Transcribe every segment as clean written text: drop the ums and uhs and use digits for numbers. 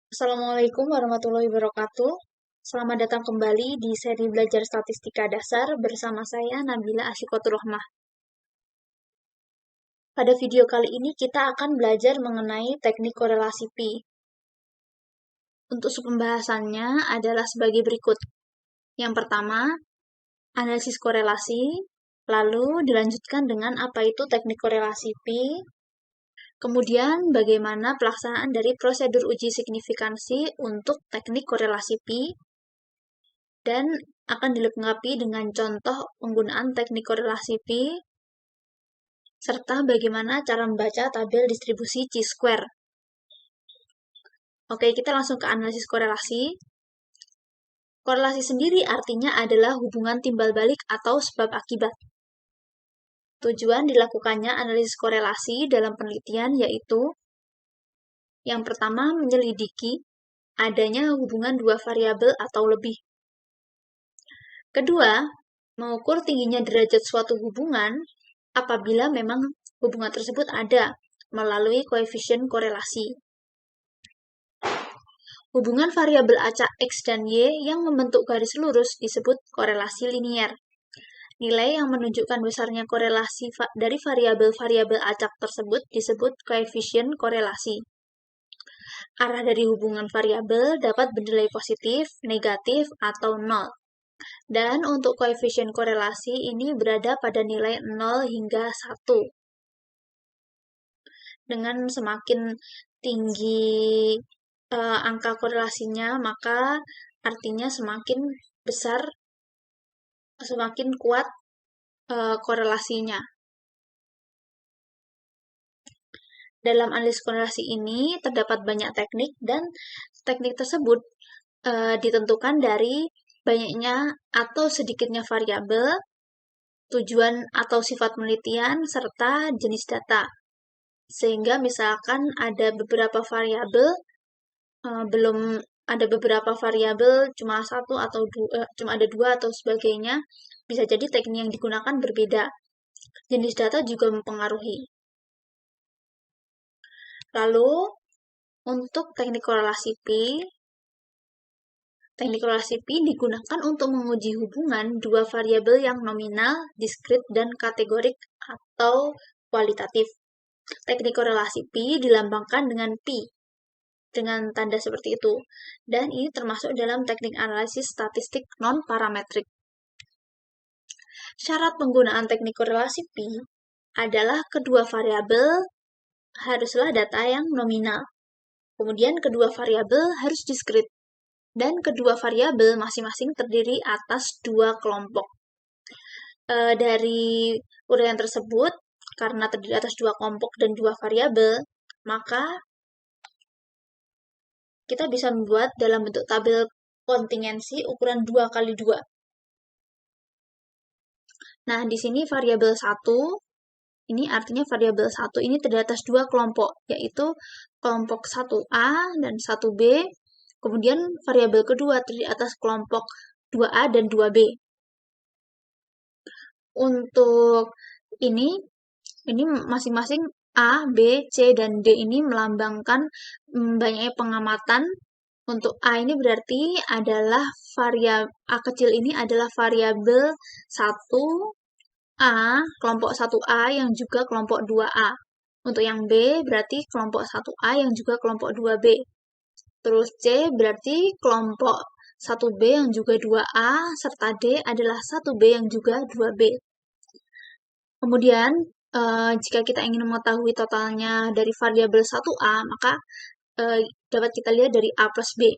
Assalamualaikum warahmatullahi wabarakatuh. Selamat datang kembali di seri belajar statistika dasar bersama saya Nabila Asyikotur Rahmah. Pada video kali ini kita akan belajar mengenai teknik korelasi pi. Untuk pembahasannya adalah sebagai berikut. Yang pertama, analisis korelasi, lalu dilanjutkan dengan apa itu teknik korelasi pi. Kemudian, bagaimana pelaksanaan dari prosedur uji signifikansi untuk teknik korelasi pi, dan akan dilengkapi dengan contoh penggunaan teknik korelasi pi, serta bagaimana cara membaca tabel distribusi chi-square. Oke, kita langsung ke analisis korelasi. Korelasi sendiri artinya adalah hubungan timbal balik atau sebab akibat. Tujuan dilakukannya analisis korelasi dalam penelitian yaitu yang pertama, menyelidiki adanya hubungan dua variabel atau lebih. Kedua, mengukur tingginya derajat suatu hubungan apabila memang hubungan tersebut ada melalui koefisien korelasi. Hubungan variabel acak X dan Y yang membentuk garis lurus disebut korelasi linier. Nilai yang menunjukkan besarnya korelasi dari variabel-variabel acak tersebut disebut koefisien korelasi. Arah dari hubungan variabel dapat bernilai positif, negatif, atau 0. Dan untuk koefisien korelasi ini berada pada nilai 0 hingga 1. Dengan semakin tinggi angka korelasinya, maka artinya semakin besar, semakin kuat korelasinya. Dalam analisis korelasi ini terdapat banyak teknik dan teknik tersebut ditentukan dari banyaknya atau sedikitnya variabel, tujuan atau sifat penelitian, serta jenis data. Sehingga misalkan ada beberapa variabel, cuma satu atau cuma ada dua atau sebagainya, bisa jadi teknik yang digunakan berbeda. Jenis data juga mempengaruhi. Lalu, untuk teknik korelasi pi digunakan untuk menguji hubungan dua variabel yang nominal, diskrit, dan kategorik atau kualitatif. Teknik korelasi pi dilambangkan dengan pi, dengan tanda seperti itu. Dan ini termasuk dalam teknik analisis statistik non-parametrik. Syarat penggunaan teknik korelasi pi adalah kedua variabel haruslah data yang nominal. Kemudian kedua variabel harus diskrit. Dan kedua variabel masing-masing terdiri atas dua kelompok. Dari uraian tersebut, karena terdiri atas dua kelompok dan dua variabel, maka kita bisa membuat dalam bentuk tabel kontingensi ukuran 2x2. Nah, di sini variabel 1, ini artinya variabel 1 ini terdiri atas dua kelompok, yaitu kelompok 1A dan 1B. Kemudian variabel kedua terdiri atas kelompok 2A dan 2B. Untuk ini masing-masing A, B, C, dan D ini melambangkan banyaknya pengamatan. Untuk A ini berarti adalah A kecil ini adalah variabel 1A, kelompok 1A yang juga kelompok 2A. Untuk yang B berarti kelompok 1A yang juga kelompok 2B. Terus C berarti kelompok 1B yang juga 2A, serta D adalah 1B yang juga 2B. Kemudian, jika kita ingin mengetahui totalnya dari variabel 1A, maka dapat kita lihat dari A plus B.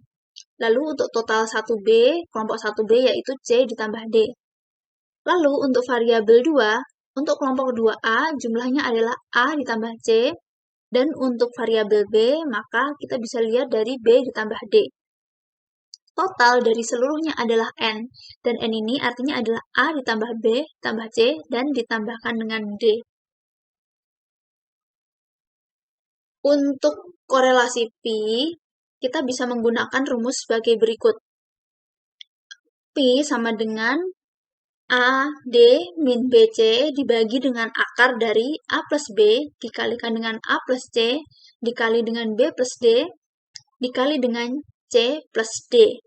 Lalu untuk total 1B, kelompok 1B yaitu C ditambah D. Lalu untuk variabel 2, untuk kelompok 2A jumlahnya adalah A ditambah C. Dan untuk variabel B, maka kita bisa lihat dari B ditambah D. Total dari seluruhnya adalah N. Dan N ini artinya adalah A ditambah B ditambah C dan ditambahkan dengan D. Untuk korelasi pi, kita bisa menggunakan rumus sebagai berikut. Pi sama dengan A, D, min BC dibagi dengan akar dari A plus B dikalikan dengan A plus C dikali dengan B plus D dikali dengan C plus D.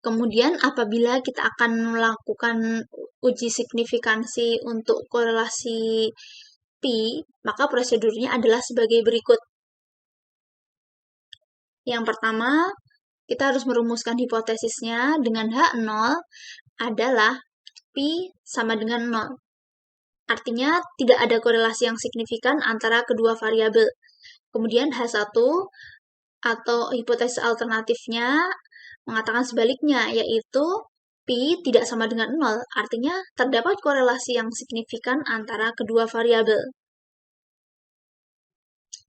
Kemudian apabila kita akan melakukan uji signifikansi untuk korelasi pi, maka prosedurnya adalah sebagai berikut. Yang pertama, kita harus merumuskan hipotesisnya dengan H0 adalah pi sama dengan 0. Artinya tidak ada korelasi yang signifikan antara kedua variabel. Kemudian H1 atau hipotesis alternatifnya mengatakan sebaliknya, yaitu pi tidak sama dengan 0, artinya terdapat korelasi yang signifikan antara kedua variabel.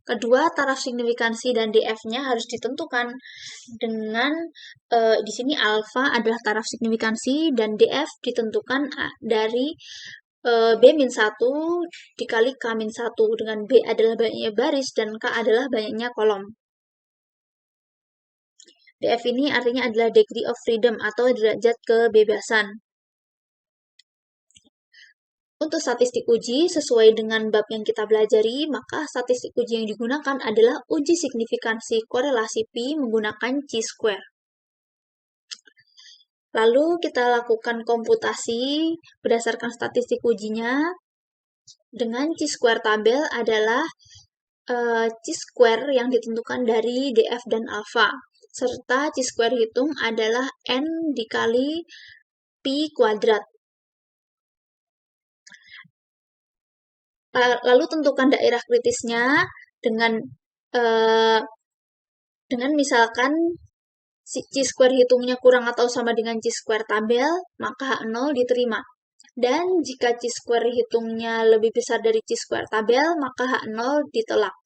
Kedua, taraf signifikansi dan DF-nya harus ditentukan dengan di sini alfa adalah taraf signifikansi dan DF ditentukan dari B-1 dikali K-1, dengan B adalah banyaknya baris dan K adalah banyaknya kolom. DF ini artinya adalah degree of freedom atau derajat kebebasan. Untuk statistik uji, sesuai dengan bab yang kita pelajari, maka statistik uji yang digunakan adalah uji signifikansi korelasi pi menggunakan chi-square. Lalu kita lakukan komputasi berdasarkan statistik ujinya. Dengan chi-square tabel adalah chi-square yang ditentukan dari DF dan alpha. Serta chi-square hitung adalah N dikali pi kuadrat. Lalu tentukan daerah kritisnya dengan misalkan chi-square hitungnya kurang atau sama dengan chi-square tabel, maka H0 diterima. Dan jika chi-square hitungnya lebih besar dari chi-square tabel, maka H0 ditolak.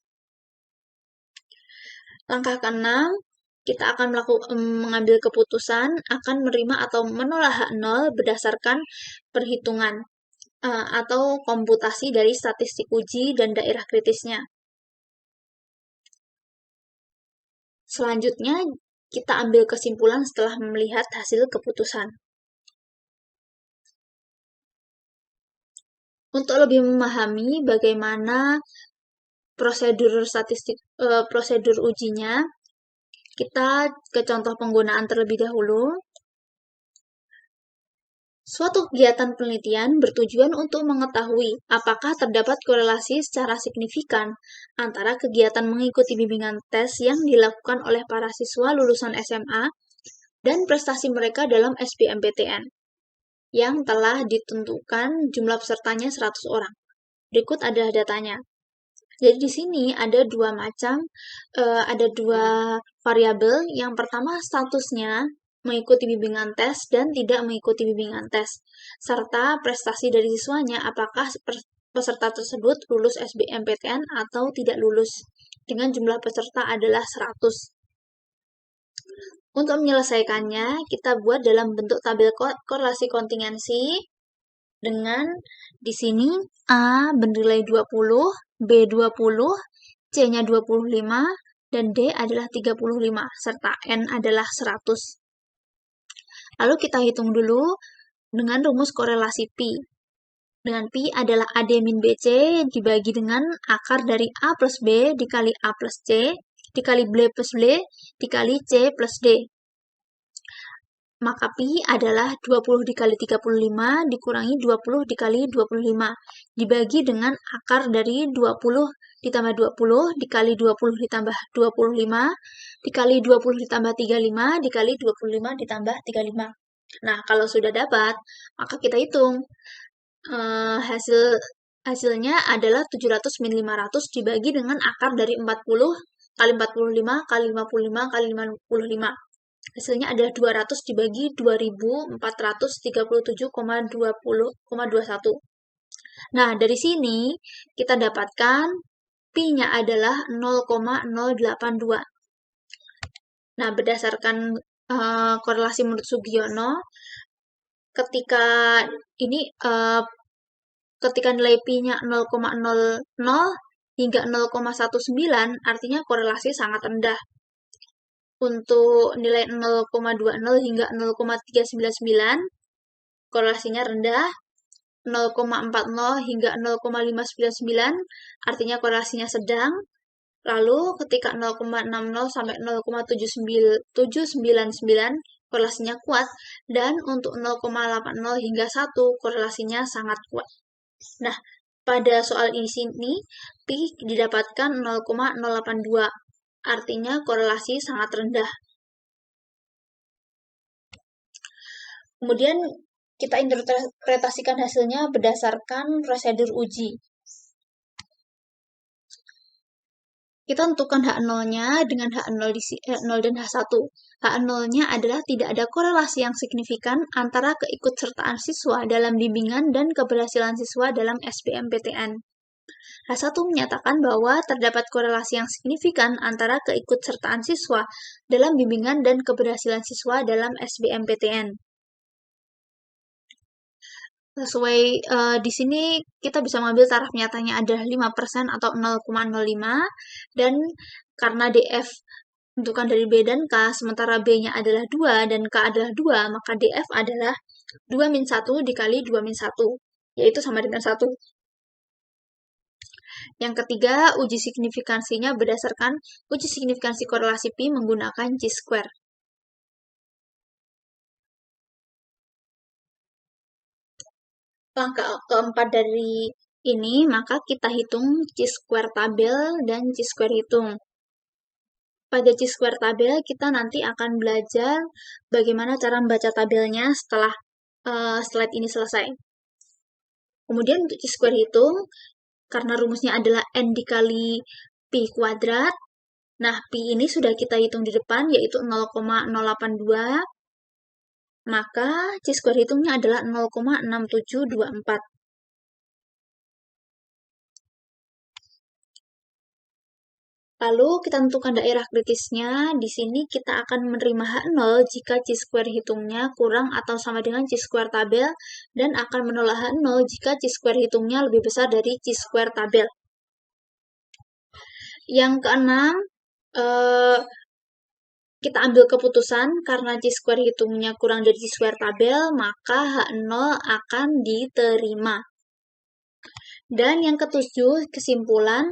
Langkah ke-6, kita akan mengambil keputusan akan menerima atau menolak H0 berdasarkan perhitungan atau komputasi dari statistik uji dan daerah kritisnya. Selanjutnya, kita ambil kesimpulan setelah melihat hasil keputusan. Untuk lebih memahami bagaimana prosedur ujinya, kita ke contoh penggunaan terlebih dahulu. Suatu kegiatan penelitian bertujuan untuk mengetahui apakah terdapat korelasi secara signifikan antara kegiatan mengikuti bimbingan tes yang dilakukan oleh para siswa lulusan SMA dan prestasi mereka dalam SBMPTN yang telah ditentukan jumlah pesertanya 100 orang. Berikut adalah datanya. Jadi di sini ada ada dua variabel. Yang pertama statusnya mengikuti bimbingan tes dan tidak mengikuti bimbingan tes, serta prestasi dari siswanya apakah peserta tersebut lulus SBMPTN atau tidak lulus, dengan jumlah peserta adalah 100. Untuk menyelesaikannya, kita buat dalam bentuk tabel korelasi kontingensi dengan di sini A bernilai 20, B 20, C-nya 25, dan D adalah 35, serta N adalah 100. Lalu kita hitung dulu dengan rumus korelasi pi. Dengan pi adalah AD min BC dibagi dengan akar dari A plus B dikali A plus C, dikali B plus B, dikali C plus D. Maka pi adalah 20 dikali 35 dikurangi 20 dikali 25, dibagi dengan akar dari 20 ditambah 20 dikali 20 ditambah 25, dikali 20 ditambah 35, dikali 25 ditambah 35. Nah, kalau sudah dapat, maka kita hitung. Hasilnya adalah 700 min 500 dibagi dengan akar dari 40 kali 45 kali 55 kali 55. Hasilnya adalah 200 dibagi 2437,21. Nah, dari sini kita dapatkan pi-nya adalah 0,082. Nah, berdasarkan korelasi menurut Sugiono, ketika nilai pi-nya 0,00 hingga 0,19, artinya korelasi sangat rendah. Untuk nilai 0,20 hingga 0,399, korelasinya rendah. 0,40 hingga 0,599 artinya korelasinya sedang. Lalu ketika 0,60 sampai 0,799 korelasinya kuat, dan untuk 0,80 hingga 1 korelasinya sangat kuat. Nah, pada soal ini sini pi didapatkan 0,082, artinya korelasi sangat rendah. Kemudian kita interpretasikan hasilnya berdasarkan prosedur uji. Kita tentukan H0-nya dengan H0 dan H1. H0-nya adalah tidak ada korelasi yang signifikan antara keikutsertaan siswa dalam bimbingan dan keberhasilan siswa dalam SBMPTN. H1 menyatakan bahwa terdapat korelasi yang signifikan antara keikutsertaan siswa dalam bimbingan dan keberhasilan siswa dalam SBMPTN. Sesuai di sini kita bisa mengambil taraf nyatanya adalah 5% atau 0,05, dan karena DF tentukan dari B dan K, sementara B-nya adalah 2 dan K adalah 2, maka DF adalah 2-1 dikali 2-1, yaitu sama dengan 1. Yang ketiga, uji signifikansinya berdasarkan uji signifikansi korelasi pi menggunakan chi-square. Langkah keempat dari ini, maka kita hitung chi-square tabel dan chi-square hitung. Pada chi-square tabel, kita nanti akan belajar bagaimana cara membaca tabelnya setelah slide ini selesai. Kemudian untuk chi-square hitung, karena rumusnya adalah n dikali pi kuadrat, nah pi ini sudah kita hitung di depan, yaitu 0,082, maka chi-square hitungnya adalah 0,6724. Lalu kita tentukan daerah kritisnya. Di sini kita akan menerima H0 jika chi-square hitungnya kurang atau sama dengan chi-square tabel, dan akan menolak H0 jika chi-square hitungnya lebih besar dari chi-square tabel. Yang keenam, kita ambil keputusan karena chi-square hitungnya kurang dari chi-square tabel, maka H0 akan diterima. Dan yang ketujuh, kesimpulan,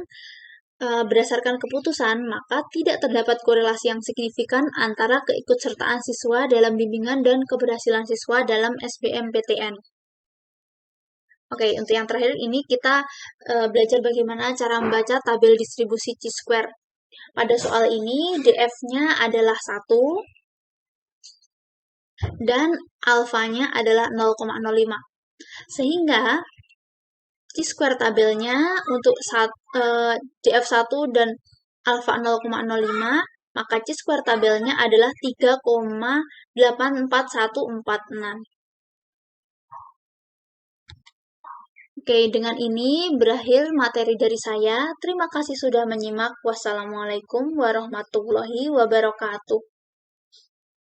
berdasarkan keputusan, maka tidak terdapat korelasi yang signifikan antara keikutsertaan siswa dalam bimbingan dan keberhasilan siswa dalam SBMPTN. Oke, untuk yang terakhir ini kita belajar bagaimana cara membaca tabel distribusi chi-square. Pada soal ini, DF-nya adalah 1, dan alfanya adalah 0,05. Sehingga chi-square tabelnya untuk DF1 dan alfa 0,05, maka chi-square tabelnya adalah 3,84146. Oke, dengan ini berakhir materi dari saya. Terima kasih sudah menyimak. Wassalamualaikum warahmatullahi wabarakatuh.